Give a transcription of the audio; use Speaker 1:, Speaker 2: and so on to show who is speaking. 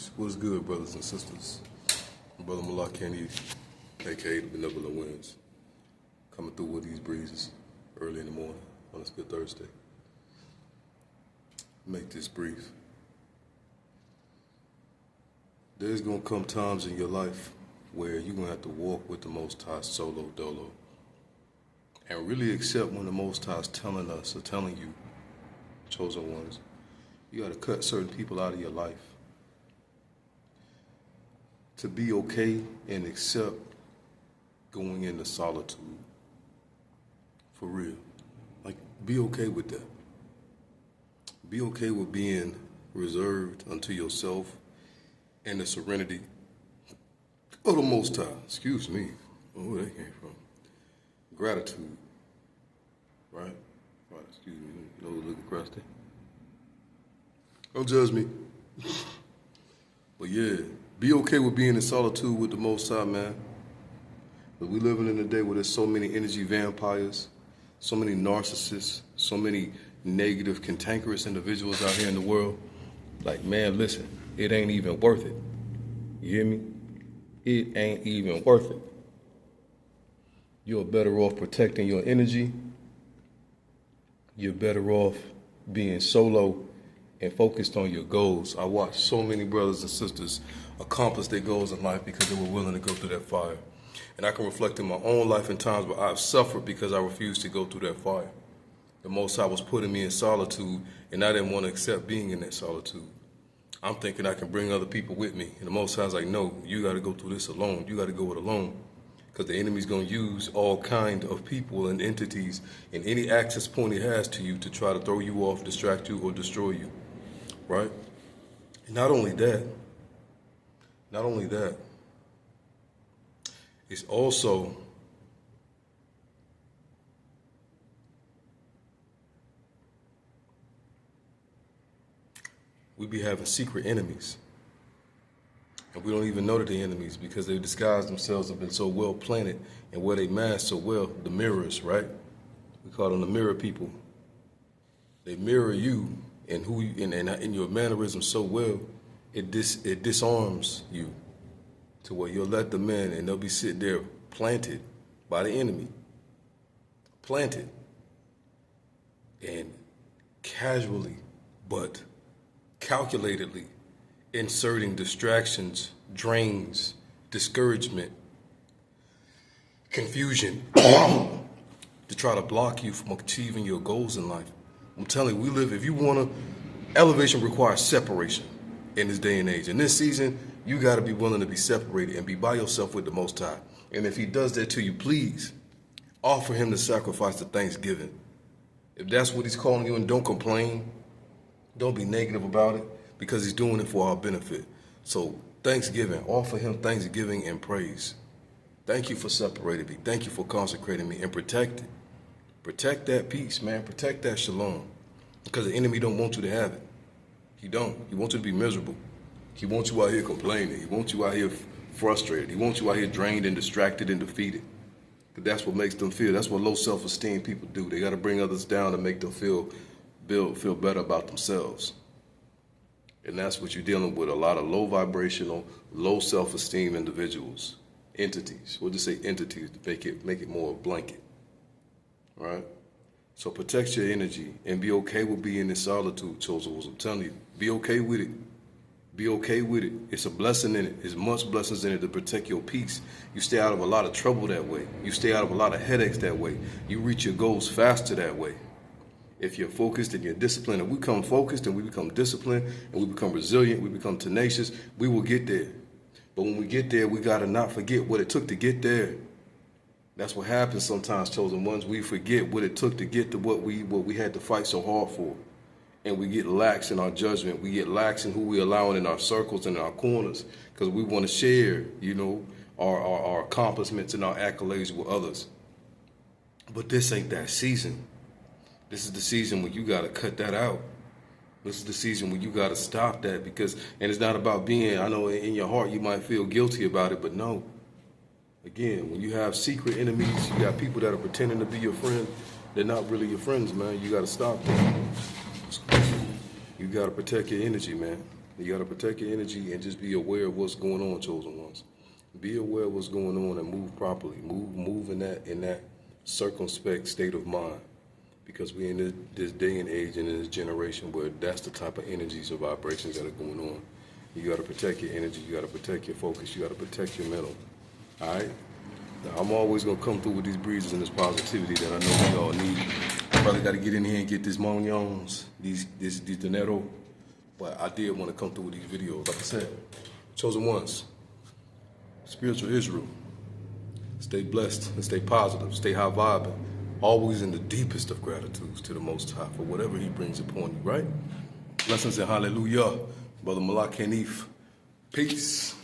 Speaker 1: Peace. What is good, brothers and sisters? Brother Malak Kenny, aka the Benevolent Winds, coming through with these breezes early in the morning on this good Thursday. Make this brief. There's going to come times in your life where you're going to have to walk with the Most High solo dolo and really accept when the Most High is telling us or telling you, chosen ones, you got to cut certain people out of your life to be okay and accept going into solitude. For real. Like, be okay with that. Be okay with being reserved unto yourself and the serenity of the Most High. Excuse me. Where that came from. Gratitude. Right? Excuse me. You know, looking crusty. Don't judge me. But yeah, be okay with being in solitude with the Most High, man. But we living in a day where there's so many energy vampires, so many narcissists, so many negative, cantankerous individuals out here in the world. Like, man, listen, it ain't even worth it. You hear me? It ain't even worth it. You're better off protecting your energy. You're better off being solo and focused on your goals. I watched so many brothers and sisters accomplish their goals in life because they were willing to go through that fire. And I can reflect in my own life in times where I've suffered because I refused to go through that fire. The Most High was putting me in solitude, and I didn't want to accept being in that solitude. I'm thinking I can bring other people with me. And the Most High's like, no, you got to go through this alone. You got to go it alone. Because the enemy's going to use all kind of people and entities and any access point he has to you to try to throw you off, distract you, or destroy you. Right? And not only that, it's also we be having secret enemies. And we don't even know that they're enemies because they disguise themselves have been so well planted and where they mask so well, the mirrors, right? We call them the mirror people. They mirror you and who you, and your mannerisms so well, it disarms you to where you'll let them in and they'll be sitting there planted by the enemy. Planted. And casually, but calculatedly inserting distractions, drains, discouragement, confusion to try to block you from achieving your goals in life. I'm telling you, if you want to, elevation requires separation in this day and age. In this season, you got to be willing to be separated and be by yourself with the Most High. And if he does that to you, please offer him the sacrifice of thanksgiving. If that's what he's calling you, and don't complain, don't be negative about it, because he's doing it for our benefit. So thanksgiving, offer him thanksgiving and praise. Thank you for separating me. Thank you for consecrating me and protect it. Protect that peace, man. Protect that shalom. Because the enemy don't want you to have it. He don't. He wants you to be miserable. He wants you out here complaining. He wants you out here frustrated. He wants you out here drained and distracted and defeated. But that's what makes them feel. That's what low self-esteem people do. They got to bring others down to make them feel better about themselves. And that's what you're dealing with, a lot of low vibrational, low self-esteem individuals, entities. We'll just say entities to make it more blanket, right? So protect your energy and be okay with being in solitude, chosen ones. I'm telling you, be okay with it. Be okay with it. It's a blessing in it. There's much blessings in it to protect your peace. You stay out of a lot of trouble that way. You stay out of a lot of headaches that way. You reach your goals faster that way. If you're focused and you're disciplined, and we become focused and we become disciplined and we become resilient, we become tenacious, we will get there. But when we get there, we got to not forget what it took to get there. That's what happens sometimes, chosen ones. We forget what it took to get to what we had to fight so hard for. And we get lax in our judgment. We get lax in who we're allowing in our circles and in our corners because we want to share, our accomplishments and our accolades with others. But this ain't that season. This is the season when you got to cut that out. This is the season when you got to stop that and it's not about being, I know in your heart you might feel guilty about it, but no. Again, when you have secret enemies, you got people that are pretending to be your friend, they're not really your friends, man. You got to stop that. You got to protect your energy, man. You got to protect your energy and just be aware of what's going on, chosen ones. Be aware of what's going on and move properly. Move in that circumspect state of mind. Because we're in this day and age and in this generation where that's the type of energies and vibrations that are going on. You got to protect your energy. You got to protect your focus. You got to protect your mental. All right? Now, I'm always going to come through with these breezes and this positivity that I know we all need. Probably got to get in here and get these monions, these dinero. But I did want to come through with these videos. Like I said, chosen ones, spiritual Israel. Stay blessed and stay positive. Stay high vibing. Always in the deepest of gratitudes to the Most High for whatever He brings upon you, right? Blessings and hallelujah. Brother Malak Hanif. Peace.